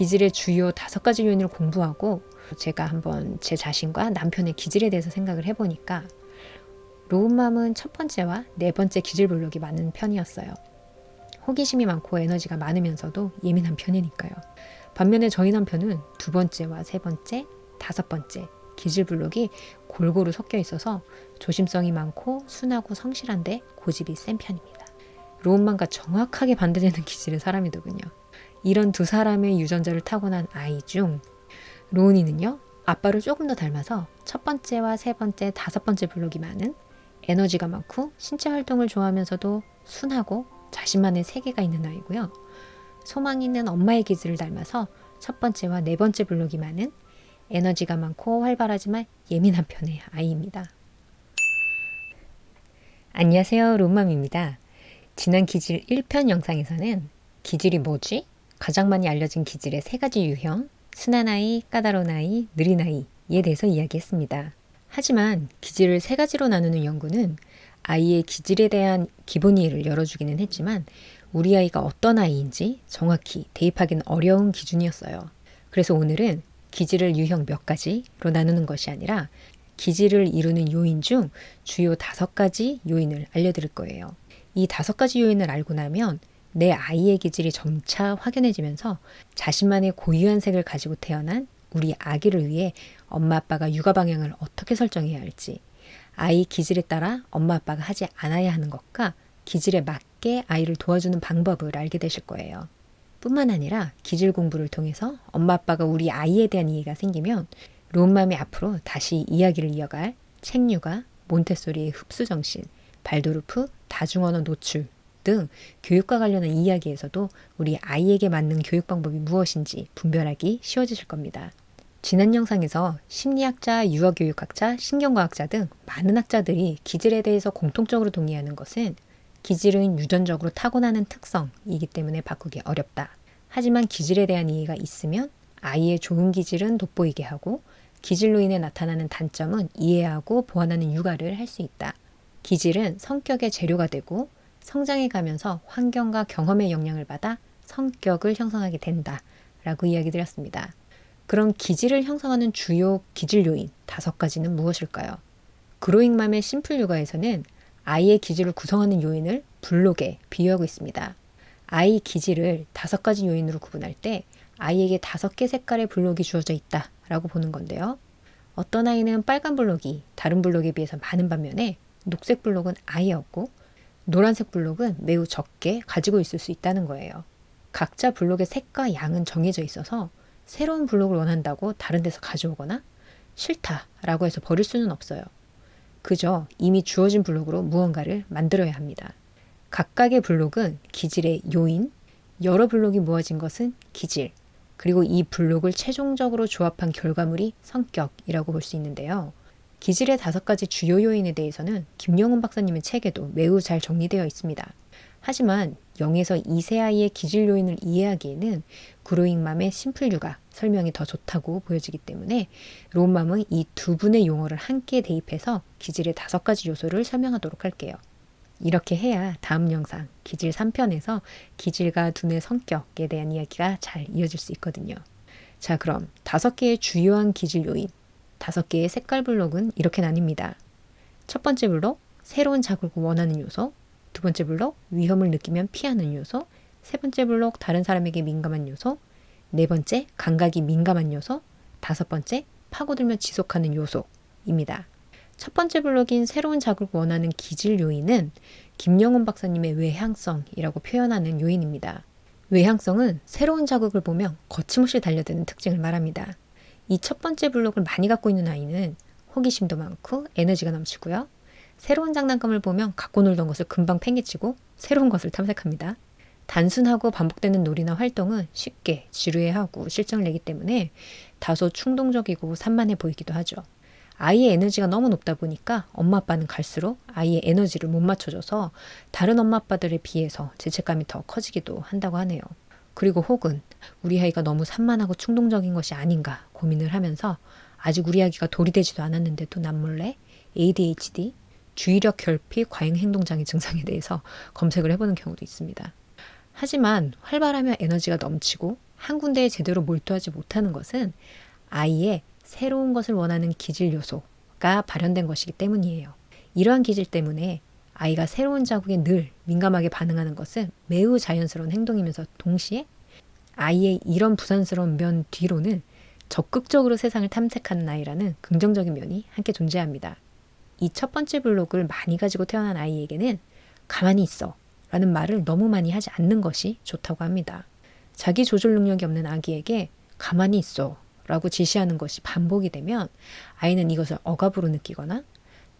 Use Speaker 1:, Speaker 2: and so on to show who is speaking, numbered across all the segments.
Speaker 1: 기질의 주요 5가지 요인을 공부하고 제가 한번 제 자신과 남편의 기질에 대해서 생각을 해보니까 로운맘은 첫 번째와 네 번째 기질 블록이 많은 편이었어요. 호기심이 많고 에너지가 많으면서도 예민한 편이니까요. 반면에 저희 남편은 두 번째와 세 번째, 5번째 기질 블록이 골고루 섞여 있어서 조심성이 많고 순하고 성실한데 고집이 센 편입니다. 로운맘과 정확하게 반대되는 기질의 사람이더군요. 이런 두 사람의 유전자를 타고난 아이 중 로운이는요, 아빠를 조금 더 닮아서 첫 번째와 세 번째, 5번째 블록이 많은 에너지가 많고 신체 활동을 좋아하면서도 순하고 자신만의 세계가 있는 아이고요. 소망이는 엄마의 기질을 닮아서 첫 번째와 네 번째 블록이 많은 에너지가 많고 활발하지만 예민한 편의 아이입니다. 안녕하세요, 로운맘입니다. 지난 기질 1편 영상에서는 기질이 뭐지? 가장 많이 알려진 기질의 3가지 유형, 순한 아이, 까다로운 아이, 느린 아이에 대해서 이야기했습니다. 하지만 기질을 3가지로 나누는 연구는 아이의 기질에 대한 기본 이해를 열어주기는 했지만 우리 아이가 어떤 아이인지 정확히 대입하기는 어려운 기준이었어요. 그래서 오늘은 기질을 유형 몇 가지로 나누는 것이 아니라 기질을 이루는 요인 중 주요 5가지 요인을 알려드릴 거예요. 이 5가지 요인을 알고 나면 내 아이의 기질이 점차 확연해지면서 자신만의 고유한 색을 가지고 태어난 우리 아기를 위해 엄마 아빠가 육아 방향을 어떻게 설정해야 할지, 아이 기질에 따라 엄마 아빠가 하지 않아야 하는 것과 기질에 맞게 아이를 도와주는 방법을 알게 되실 거예요. 뿐만 아니라 기질 공부를 통해서 엄마 아빠가 우리 아이에 대한 이해가 생기면 로운맘이 앞으로 다시 이야기를 이어갈 책육아, 몬테소리의 흡수정신, 발도르프, 다중언어 노출 등 교육과 관련한 이야기에서도 우리 아이에게 맞는 교육 방법이 무엇인지 분별하기 쉬워지실 겁니다. 지난 영상에서 심리학자, 유아교육학자, 신경과학자 등 많은 학자들이 기질에 대해서 공통적으로 동의하는 것은 기질은 유전적으로 타고나는 특성이기 때문에 바꾸기 어렵다. 하지만 기질에 대한 이해가 있으면 아이의 좋은 기질은 돋보이게 하고 기질로 인해 나타나는 단점은 이해하고 보완하는 육아를 할 수 있다. 기질은 성격의 재료가 되고 성장해 가면서 환경과 경험의 영향을 받아 성격을 형성하게 된다 라고 이야기 드렸습니다. 그럼 기질을 형성하는 주요 기질 요인 5가지는 무엇일까요? 그로잉맘의 심플 육아에서는 아이의 기질을 구성하는 요인을 블록에 비유하고 있습니다. 아이 기질을 5가지 요인으로 구분할 때 아이에게 5개 색깔의 블록이 주어져 있다 라고 보는 건데요. 어떤 아이는 빨간 블록이 다른 블록에 비해서 많은 반면에 녹색 블록은 아예 없고 노란색 블록은 매우 적게 가지고 있을 수 있다는 거예요. 각자 블록의 색과 양은 정해져 있어서 새로운 블록을 원한다고 다른 데서 가져오거나 싫다라고 해서 버릴 수는 없어요. 그저 이미 주어진 블록으로 무언가를 만들어야 합니다. 각각의 블록은 기질의 요인, 여러 블록이 모아진 것은 기질, 그리고 이 블록을 최종적으로 조합한 결과물이 성격이라고 볼 수 있는데요. 기질의 5가지 주요 요인에 대해서는 김영훈 박사님의 책에도 매우 잘 정리되어 있습니다. 하지만 0에서 2세 아이의 기질 요인을 이해하기에는 그로잉맘의 심플 육아 설명이 더 좋다고 보여지기 때문에 로운맘은 이 두 분의 용어를 함께 대입해서 기질의 5가지 요소를 설명하도록 할게요. 이렇게 해야 다음 영상 기질 3편에서 기질과 두뇌 성격에 대한 이야기가 잘 이어질 수 있거든요. 자, 그럼 5개의 주요한 기질 요인 5개의 색깔 블록은 이렇게 나뉩니다. 첫 번째 블록, 새로운 자극을 원하는 요소. 두 번째 블록, 위험을 느끼면 피하는 요소. 세 번째 블록, 다른 사람에게 민감한 요소. 네 번째, 감각이 민감한 요소. 5번째, 파고들며 지속하는 요소입니다. 첫 번째 블록인 새로운 자극을 원하는 기질 요인은 김영훈 박사님의 외향성이라고 표현하는 요인입니다. 외향성은 새로운 자극을 보면 거침없이 달려드는 특징을 말합니다. 이 첫 번째 블록을 많이 갖고 있는 아이는 호기심도 많고 에너지가 넘치고요. 새로운 장난감을 보면 갖고 놀던 것을 금방 팽개치고 새로운 것을 탐색합니다. 단순하고 반복되는 놀이나 활동은 쉽게 지루해하고 실증을 내기 때문에 다소 충동적이고 산만해 보이기도 하죠. 아이의 에너지가 너무 높다 보니까 엄마 아빠는 갈수록 아이의 에너지를 못 맞춰줘서 다른 엄마 아빠들에 비해서 죄책감이 더 커지기도 한다고 하네요. 그리고 혹은 우리 아이가 너무 산만하고 충동적인 것이 아닌가 고민을 하면서 아직 우리 아기가 돌이 되지도 않았는데도 남몰래 ADHD, 주의력 결핍 과잉행동장애 증상에 대해서 검색을 해보는 경우도 있습니다. 하지만 활발하며 에너지가 넘치고 한 군데에 제대로 몰두하지 못하는 것은 아이의 새로운 것을 원하는 기질 요소가 발현된 것이기 때문이에요. 이러한 기질 때문에 아이가 새로운 자극에 늘 민감하게 반응하는 것은 매우 자연스러운 행동이면서 동시에 아이의 이런 부산스러운 면 뒤로는 적극적으로 세상을 탐색하는 아이라는 긍정적인 면이 함께 존재합니다. 이 첫 번째 블록을 많이 가지고 태어난 아이에게는 가만히 있어 라는 말을 너무 많이 하지 않는 것이 좋다고 합니다. 자기 조절 능력이 없는 아기에게 가만히 있어 라고 지시하는 것이 반복이 되면 아이는 이것을 억압으로 느끼거나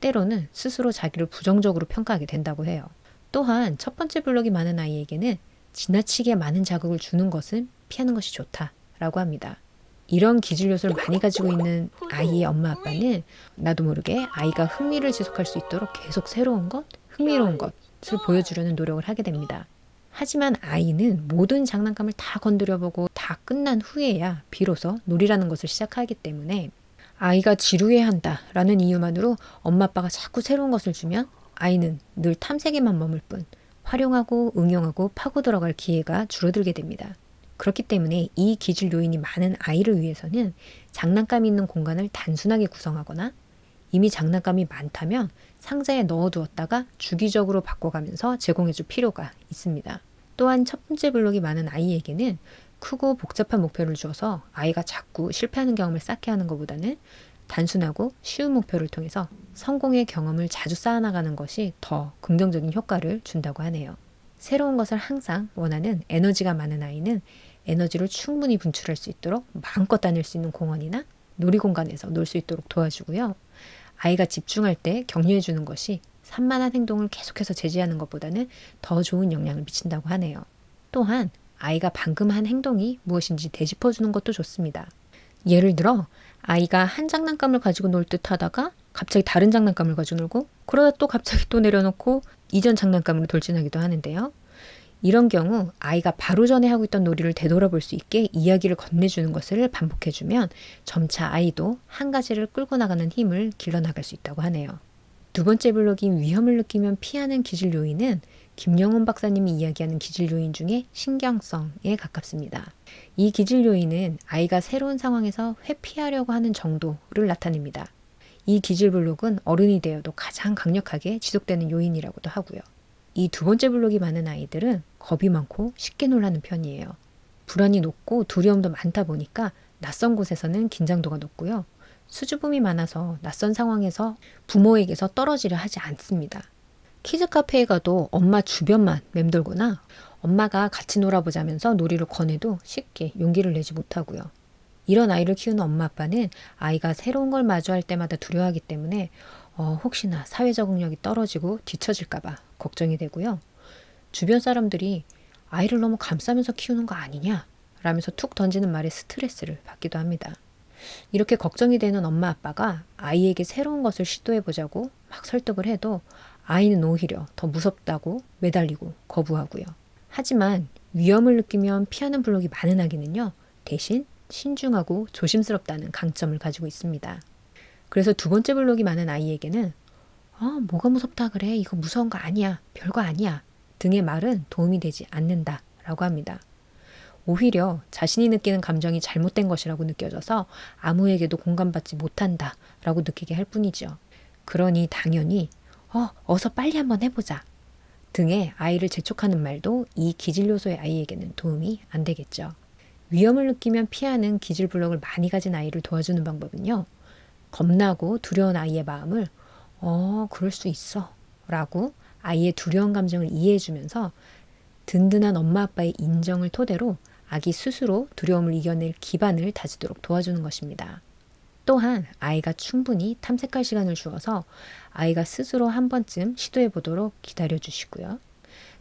Speaker 1: 때로는 스스로 자기를 부정적으로 평가하게 된다고 해요. 또한 첫 번째 블록이 많은 아이에게는 지나치게 많은 자극을 주는 것은 피하는 것이 좋다라고 합니다. 이런 기질 요소를 많이 가지고 있는 아이의 엄마 아빠는 나도 모르게 아이가 흥미를 지속할 수 있도록 계속 새로운 것, 흥미로운 것을 보여주려는 노력을 하게 됩니다. 하지만 아이는 모든 장난감을 다 건드려보고 다 끝난 후에야 비로소 놀이라는 것을 시작하기 때문에 아이가 지루해 한다라는 이유만으로 엄마 아빠가 자꾸 새로운 것을 주면 아이는 늘 탐색에만 머물 뿐 활용하고 응용하고 파고 들어갈 기회가 줄어들게 됩니다. 그렇기 때문에 이 기질 요인이 많은 아이를 위해서는 장난감이 있는 공간을 단순하게 구성하거나 이미 장난감이 많다면 상자에 넣어두었다가 주기적으로 바꿔가면서 제공해줄 필요가 있습니다. 또한 첫 번째 블록이 많은 아이에게는 크고 복잡한 목표를 주어서 아이가 자꾸 실패하는 경험을 쌓게 하는 것보다는 단순하고 쉬운 목표를 통해서 성공의 경험을 자주 쌓아나가는 것이 더 긍정적인 효과를 준다고 하네요. 새로운 것을 항상 원하는 에너지가 많은 아이는 에너지를 충분히 분출할 수 있도록 마음껏 다닐 수 있는 공원이나 놀이공간에서 놀 수 있도록 도와주고요. 아이가 집중할 때 격려해 주는 것이 산만한 행동을 계속해서 제지하는 것보다는 더 좋은 영향을 미친다고 하네요. 또한 아이가 방금 한 행동이 무엇인지 되짚어주는 것도 좋습니다. 예를 들어 아이가 한 장난감을 가지고 놀 듯 하다가 갑자기 다른 장난감을 가지고 놀고 그러다 또 갑자기 또 내려놓고 이전 장난감으로 돌진하기도 하는데요. 이런 경우 아이가 바로 전에 하고 있던 놀이를 되돌아볼 수 있게 이야기를 건네주는 것을 반복해주면 점차 아이도 한 가지를 끌고 나가는 힘을 길러나갈 수 있다고 하네요. 두 번째 블록인 위험을 느끼면 피하는 기질 요인은 김영훈 박사님이 이야기하는 기질 요인 중에 신경성에 가깝습니다. 이 기질 요인은 아이가 새로운 상황에서 회피하려고 하는 정도를 나타냅니다. 이 기질 블록은 어른이 되어도 가장 강력하게 지속되는 요인이라고도 하고요. 이 두 번째 블록이 많은 아이들은 겁이 많고 쉽게 놀라는 편이에요. 불안이 높고 두려움도 많다 보니까 낯선 곳에서는 긴장도가 높고요. 수줍음이 많아서 낯선 상황에서 부모에게서 떨어지려 하지 않습니다. 키즈 카페에 가도 엄마 주변만 맴돌거나 엄마가 같이 놀아보자면서 놀이를 권해도 쉽게 용기를 내지 못하고요. 이런 아이를 키우는 엄마 아빠는 아이가 새로운 걸 마주할 때마다 두려워하기 때문에 혹시나 사회 적응력이 떨어지고 뒤처질까봐 걱정이 되고요. 주변 사람들이 아이를 너무 감싸면서 키우는 거 아니냐 라면서 툭 던지는 말에 스트레스를 받기도 합니다. 이렇게 걱정이 되는 엄마 아빠가 아이에게 새로운 것을 시도해보자고 막 설득을 해도 아이는 오히려 더 무섭다고 매달리고 거부하고요. 하지만 위험을 느끼면 피하는 블록이 많은 아기는요. 대신 신중하고 조심스럽다는 강점을 가지고 있습니다. 그래서 두 번째 블록이 많은 아이에게는 뭐가 무섭다 그래? 이거 무서운 거 아니야. 별거 아니야. 등의 말은 도움이 되지 않는다 라고 합니다. 오히려 자신이 느끼는 감정이 잘못된 것이라고 느껴져서 아무에게도 공감받지 못한다 라고 느끼게 할 뿐이죠. 그러니 당연히 어서 빨리 한번 해보자 등의 아이를 재촉하는 말도 이 기질 요소의 아이에게는 도움이 안 되겠죠. 위험을 느끼면 피하는 기질 블록을 많이 가진 아이를 도와주는 방법은요. 겁나고 두려운 아이의 마음을 그럴 수 있어 라고 아이의 두려운 감정을 이해해주면서 든든한 엄마 아빠의 인정을 토대로 아기 스스로 두려움을 이겨낼 기반을 다지도록 도와주는 것입니다. 또한 아이가 충분히 탐색할 시간을 주어서 아이가 스스로 한 번쯤 시도해보도록 기다려주시고요.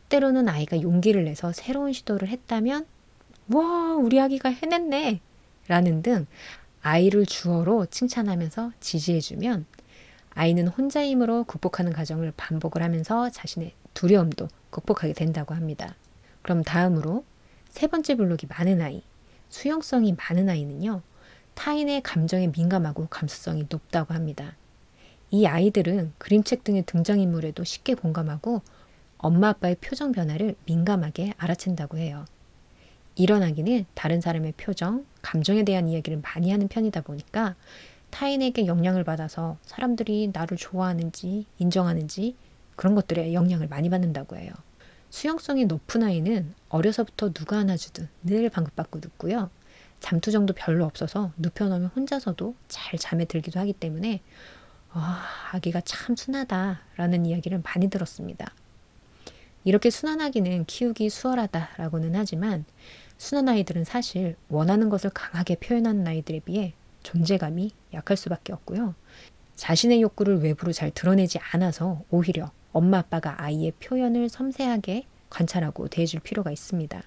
Speaker 1: 때로는 아이가 용기를 내서 새로운 시도를 했다면 와 우리 아기가 해냈네 라는 등 아이를 주어로 칭찬하면서 지지해주면 아이는 혼자의 힘으로 극복하는 과정을 반복을 하면서 자신의 두려움도 극복하게 된다고 합니다. 그럼 다음으로 세 번째 블록이 많은 아이, 수용성이 많은 아이는요. 타인의 감정에 민감하고 감수성이 높다고 합니다. 이 아이들은 그림책 등의 등장인물에도 쉽게 공감하고 엄마 아빠의 표정 변화를 민감하게 알아챈다고 해요. 이런 아기는 다른 사람의 표정, 감정에 대한 이야기를 많이 하는 편이다 보니까 타인에게 영향을 받아서 사람들이 나를 좋아하는지 인정하는지 그런 것들에 영향을 많이 받는다고 해요. 수용성이 높은 아이는 어려서부터 누가 안아주든 늘 방긋방긋 웃고요. 잠투정도 별로 없어서 눕혀놓으면 혼자서도 잘 잠에 들기도 하기 때문에 아기가 참 순하다라는 이야기를 많이 들었습니다. 이렇게 순한 아기는 키우기 수월하다라고는 하지만 순한 아이들은 사실 원하는 것을 강하게 표현하는 아이들에 비해 존재감이 약할 수밖에 없고요. 자신의 욕구를 외부로 잘 드러내지 않아서 오히려 엄마 아빠가 아이의 표현을 섬세하게 관찰하고 대해줄 필요가 있습니다.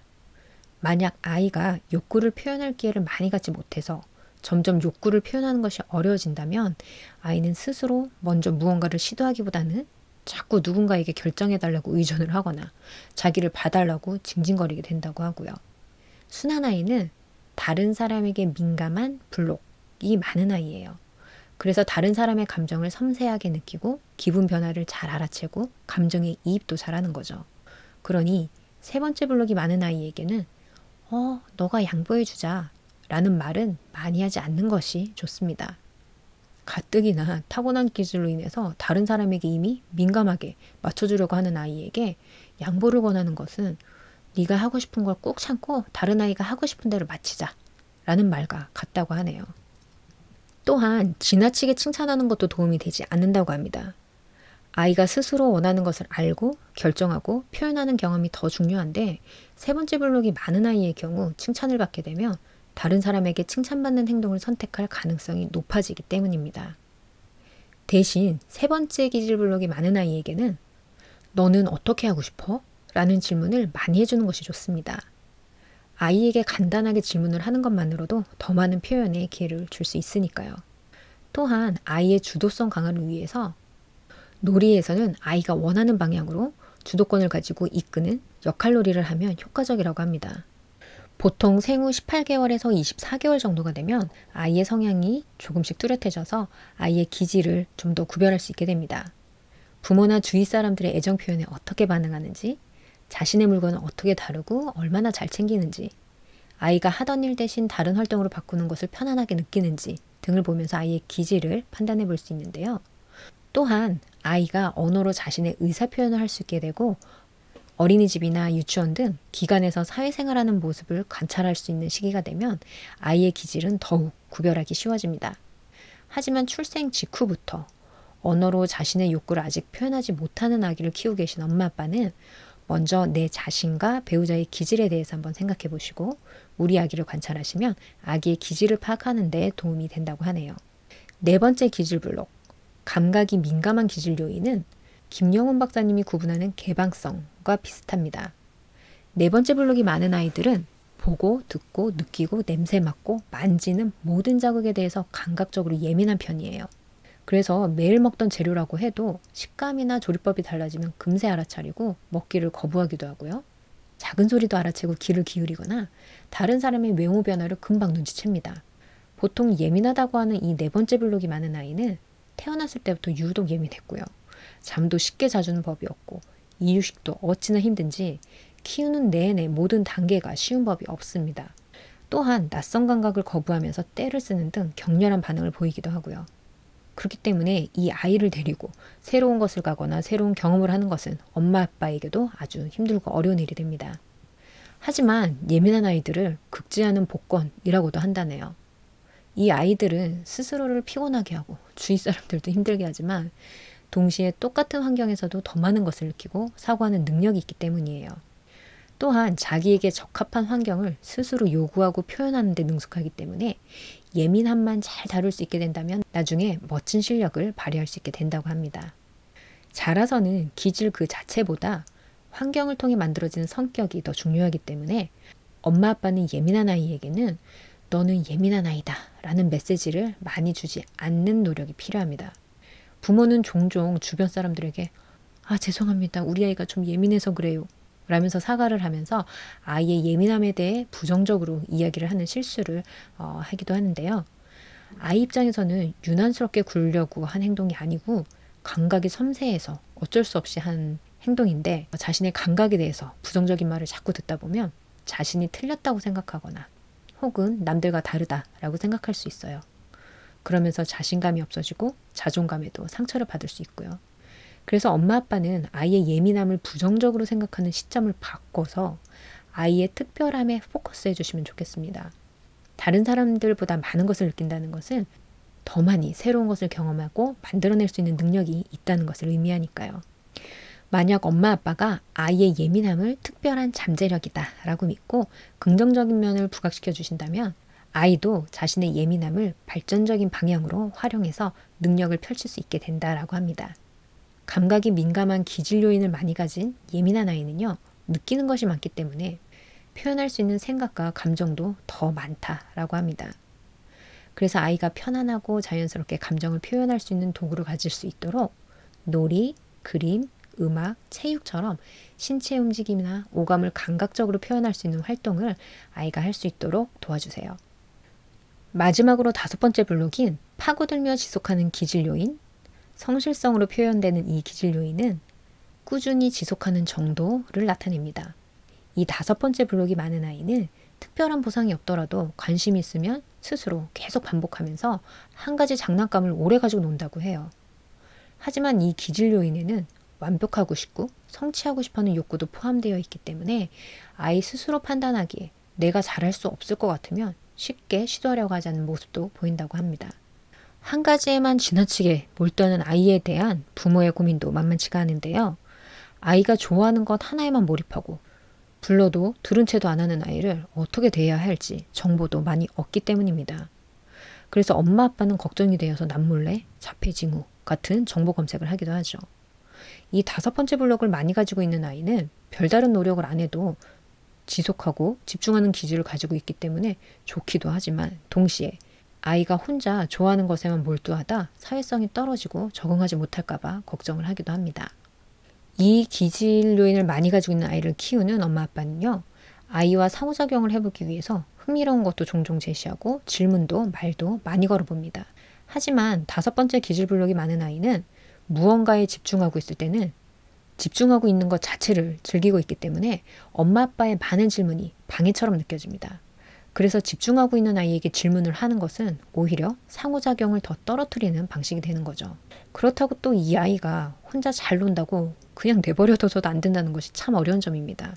Speaker 1: 만약 아이가 욕구를 표현할 기회를 많이 갖지 못해서 점점 욕구를 표현하는 것이 어려워진다면 아이는 스스로 먼저 무언가를 시도하기보다는 자꾸 누군가에게 결정해달라고 의존을 하거나 자기를 봐달라고 징징거리게 된다고 하고요. 순한 아이는 다른 사람에게 민감한 불록이 많은 아이예요. 그래서 다른 사람의 감정을 섬세하게 느끼고 기분 변화를 잘 알아채고 감정에 이입도 잘하는 거죠. 그러니 세 번째 블록이 많은 아이에게는 너가 양보해주자 라는 말은 많이 하지 않는 것이 좋습니다. 가뜩이나 타고난 기질로 인해서 다른 사람에게 이미 민감하게 맞춰주려고 하는 아이에게 양보를 권하는 것은 네가 하고 싶은 걸 꾹 참고 다른 아이가 하고 싶은 대로 마치자 라는 말과 같다고 하네요. 또한 지나치게 칭찬하는 것도 도움이 되지 않는다고 합니다. 아이가 스스로 원하는 것을 알고 결정하고 표현하는 경험이 더 중요한데 세 번째 블록이 많은 아이의 경우 칭찬을 받게 되면 다른 사람에게 칭찬받는 행동을 선택할 가능성이 높아지기 때문입니다. 대신 세 번째 기질 블록이 많은 아이에게는 너는 어떻게 하고 싶어? 라는 질문을 많이 해주는 것이 좋습니다. 아이에게 간단하게 질문을 하는 것만으로도 더 많은 표현의 기회를 줄 수 있으니까요. 또한 아이의 주도성 강화를 위해서 놀이에서는 아이가 원하는 방향으로 주도권을 가지고 이끄는 역할놀이를 하면 효과적이라고 합니다. 보통 생후 18개월에서 24개월 정도가 되면 아이의 성향이 조금씩 뚜렷해져서 아이의 기질을 좀 더 구별할 수 있게 됩니다. 부모나 주위 사람들의 애정 표현에 어떻게 반응하는지, 자신의 물건을 어떻게 다루고 얼마나 잘 챙기는지, 아이가 하던 일 대신 다른 활동으로 바꾸는 것을 편안하게 느끼는지 등을 보면서 아이의 기질을 판단해 볼 수 있는데요. 또한 아이가 언어로 자신의 의사표현을 할 수 있게 되고 어린이집이나 유치원 등 기관에서 사회생활하는 모습을 관찰할 수 있는 시기가 되면 아이의 기질은 더욱 구별하기 쉬워집니다. 하지만 출생 직후부터 언어로 자신의 욕구를 아직 표현하지 못하는 아기를 키우고 계신 엄마 아빠는 먼저 내 자신과 배우자의 기질에 대해서 한번 생각해 보시고 우리 아기를 관찰하시면 아기의 기질을 파악하는 데 도움이 된다고 하네요. 네 번째 기질 블록, 감각이 민감한 기질 요인은 김영훈 박사님이 구분하는 개방성과 비슷합니다. 네 번째 블록이 많은 아이들은 보고, 듣고, 느끼고, 냄새 맡고, 만지는 모든 자극에 대해서 감각적으로 예민한 편이에요. 그래서 매일 먹던 재료라고 해도 식감이나 조리법이 달라지면 금세 알아차리고 먹기를 거부하기도 하고요. 작은 소리도 알아채고 귀를 기울이거나 다른 사람의 외모 변화를 금방 눈치챕니다. 보통 예민하다고 하는 이 네 번째 블록이 많은 아이는 태어났을 때부터 유독 예민했고요. 잠도 쉽게 자주는 법이 없고 이유식도 어찌나 힘든지 키우는 내내 모든 단계가 쉬운 법이 없습니다. 또한 낯선 감각을 거부하면서 떼를 쓰는 등 격렬한 반응을 보이기도 하고요. 그렇기 때문에 이 아이를 데리고 새로운 것을 가거나 새로운 경험을 하는 것은 엄마 아빠에게도 아주 힘들고 어려운 일이 됩니다. 하지만 예민한 아이들을 극지하는 복권이라고도 한다네요. 이 아이들은 스스로를 피곤하게 하고 주위 사람들도 힘들게 하지만 동시에 똑같은 환경에서도 더 많은 것을 느끼고 사고하는 능력이 있기 때문이에요. 또한 자기에게 적합한 환경을 스스로 요구하고 표현하는 데 능숙하기 때문에 예민함만 잘 다룰 수 있게 된다면 나중에 멋진 실력을 발휘할 수 있게 된다고 합니다. 자라서는 기질 그 자체보다 환경을 통해 만들어지는 성격이 더 중요하기 때문에 엄마 아빠는 예민한 아이에게는 너는 예민한 아이다 라는 메시지를 많이 주지 않는 노력이 필요합니다. 부모는 종종 주변 사람들에게 죄송합니다. 우리 아이가 좀 예민해서 그래요. 라면서 사과를 하면서 아이의 예민함에 대해 부정적으로 이야기를 하는 실수를 하기도 하는데요. 아이 입장에서는 유난스럽게 굴려고 한 행동이 아니고 감각이 섬세해서 어쩔 수 없이 한 행동인데 자신의 감각에 대해서 부정적인 말을 자꾸 듣다 보면 자신이 틀렸다고 생각하거나 혹은 남들과 다르다라고 생각할 수 있어요. 그러면서 자신감이 없어지고 자존감에도 상처를 받을 수 있고요. 그래서 엄마 아빠는 아이의 예민함을 부정적으로 생각하는 시점을 바꿔서 아이의 특별함에 포커스해 주시면 좋겠습니다. 다른 사람들보다 많은 것을 느낀다는 것은 더 많이 새로운 것을 경험하고 만들어낼 수 있는 능력이 있다는 것을 의미하니까요. 만약 엄마 아빠가 아이의 예민함을 특별한 잠재력이다 라고 믿고 긍정적인 면을 부각시켜 주신다면 아이도 자신의 예민함을 발전적인 방향으로 활용해서 능력을 펼칠 수 있게 된다라고 합니다. 감각이 민감한 기질 요인을 많이 가진 예민한 아이는요, 느끼는 것이 많기 때문에 표현할 수 있는 생각과 감정도 더 많다라고 합니다. 그래서 아이가 편안하고 자연스럽게 감정을 표현할 수 있는 도구를 가질 수 있도록 놀이, 그림, 음악, 체육처럼 신체 움직임이나 오감을 감각적으로 표현할 수 있는 활동을 아이가 할 수 있도록 도와주세요. 마지막으로 5번째 블록인 파고들며 지속하는 기질 요인, 성실성으로 표현되는 이 기질 요인은 꾸준히 지속하는 정도를 나타냅니다. 이 5번째 블록이 많은 아이는 특별한 보상이 없더라도 관심이 있으면 스스로 계속 반복하면서 한 가지 장난감을 오래 가지고 논다고 해요. 하지만 이 기질 요인에는 완벽하고 싶고 성취하고 싶어하는 욕구도 포함되어 있기 때문에 아이 스스로 판단하기에 내가 잘할 수 없을 것 같으면 쉽게 시도하려고 하지 않는 모습도 보인다고 합니다. 한 가지에만 지나치게 몰두하는 아이에 대한 부모의 고민도 만만치가 않은데요. 아이가 좋아하는 것 하나에만 몰입하고 불러도 들은 채도 안 하는 아이를 어떻게 대해야 할지 정보도 많이 없기 때문입니다. 그래서 엄마 아빠는 걱정이 되어서 남몰래 자폐징후 같은 정보 검색을 하기도 하죠. 이 5번째 블록을 많이 가지고 있는 아이는 별다른 노력을 안 해도 지속하고 집중하는 기질을 가지고 있기 때문에 좋기도 하지만 동시에 아이가 혼자 좋아하는 것에만 몰두하다 사회성이 떨어지고 적응하지 못할까봐 걱정을 하기도 합니다. 이 기질 요인을 많이 가지고 있는 아이를 키우는 엄마 아빠는요, 아이와 상호작용을 해보기 위해서 흥미로운 것도 종종 제시하고 질문도 말도 많이 걸어봅니다. 하지만 5번째 기질 블록이 많은 아이는 무언가에 집중하고 있을 때는 집중하고 있는 것 자체를 즐기고 있기 때문에 엄마 아빠의 많은 질문이 방해처럼 느껴집니다. 그래서 집중하고 있는 아이에게 질문을 하는 것은 오히려 상호작용을 더 떨어뜨리는 방식이 되는 거죠. 그렇다고 또 이 아이가 혼자 잘 논다고 그냥 내버려둬서도 안 된다는 것이 참 어려운 점입니다.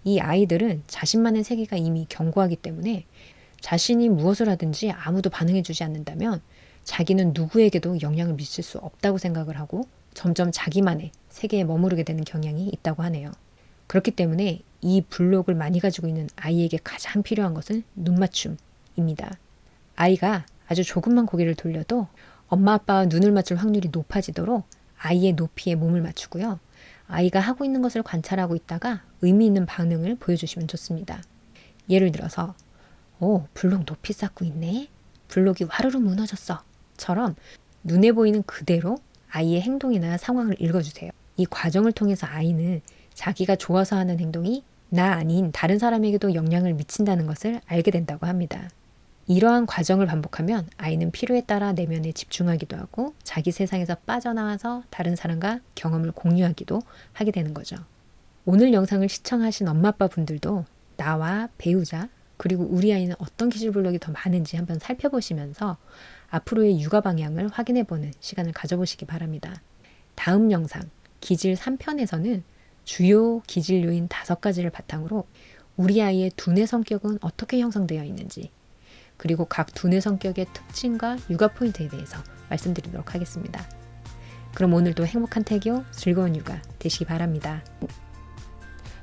Speaker 1: 이 아이들은 자신만의 세계가 이미 견고하기 때문에 자신이 무엇을 하든지 아무도 반응해주지 않는다면 자기는 누구에게도 영향을 미칠 수 없다고 생각을 하고 점점 자기만의 세계에 머무르게 되는 경향이 있다고 하네요. 그렇기 때문에 이 블록을 많이 가지고 있는 아이에게 가장 필요한 것은 눈맞춤입니다. 아이가 아주 조금만 고개를 돌려도 엄마 아빠와 눈을 맞출 확률이 높아지도록 아이의 높이에 몸을 맞추고요. 아이가 하고 있는 것을 관찰하고 있다가 의미 있는 반응을 보여주시면 좋습니다. 예를 들어서 블록 높이 쌓고 있네. 블록이 와르르 무너졌어. 처럼 눈에 보이는 그대로 아이의 행동이나 상황을 읽어주세요. 이 과정을 통해서 아이는 자기가 좋아서 하는 행동이 나 아닌 다른 사람에게도 영향을 미친다는 것을 알게 된다고 합니다. 이러한 과정을 반복하면 아이는 필요에 따라 내면에 집중하기도 하고 자기 세상에서 빠져나와서 다른 사람과 경험을 공유하기도 하게 되는 거죠. 오늘 영상을 시청하신 엄마 아빠 분들도 나와 배우자 그리고 우리 아이는 어떤 기질 블록이 더 많은지 한번 살펴보시면서 앞으로의 육아 방향을 확인해보는 시간을 가져보시기 바랍니다. 다음 영상 기질 3편에서는 주요 기질 요인 5가지를 바탕으로 우리 아이의 두뇌 성격은 어떻게 형성되어 있는지 그리고 각 두뇌 성격의 특징과 육아 포인트에 대해서 말씀드리도록 하겠습니다. 그럼 오늘도 행복한 태교, 즐거운 육아 되시기 바랍니다.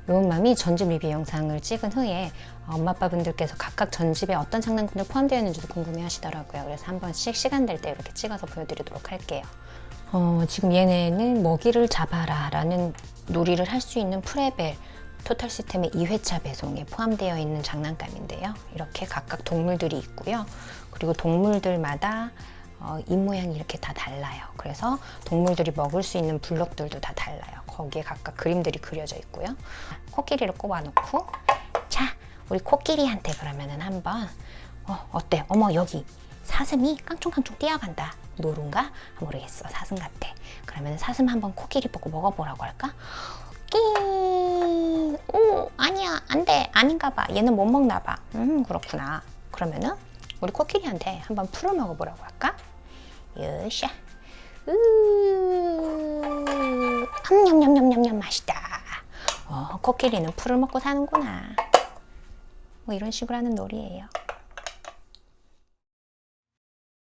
Speaker 2: 로운맘이 전집 리뷰 영상을 찍은 후에 엄마 아빠 분들께서 각각 전집에 어떤 장난감들 포함되어 있는지도 궁금해 하시더라고요. 그래서 한 번씩 시간 될 때 이렇게 찍어서 보여드리도록 할게요. 지금 얘네는 먹이를 잡아라 라는 놀이를 할 수 있는 프레벨 토탈 시스템의 2회차 배송에 포함되어 있는 장난감인데요. 이렇게 각각 동물들이 있고요. 그리고 동물들마다 입 모양이 이렇게 다 달라요. 그래서 동물들이 먹을 수 있는 블럭들도 다 달라요. 거기에 각각 그림들이 그려져 있고요. 코끼리를 꼽아놓고 자, 우리 코끼리한테 그러면은 한번 어때? 어머 여기 사슴이 깡총깡총 뛰어간다. 노른가? 모르겠어. 사슴 같아. 그러면 사슴 한번 코끼리 보고 먹어보라고 할까? 오, 아니야, 안 돼, 아닌가 봐. 얘는 못 먹나 봐. 그렇구나. 그러면은 우리 코끼리한테 한번 풀을 먹어보라고 할까? 으쌰. 냠냠냠냠냠 맛있다. 코끼리는 풀을 먹고 사는구나. 뭐 이런 식으로 하는 놀이예요.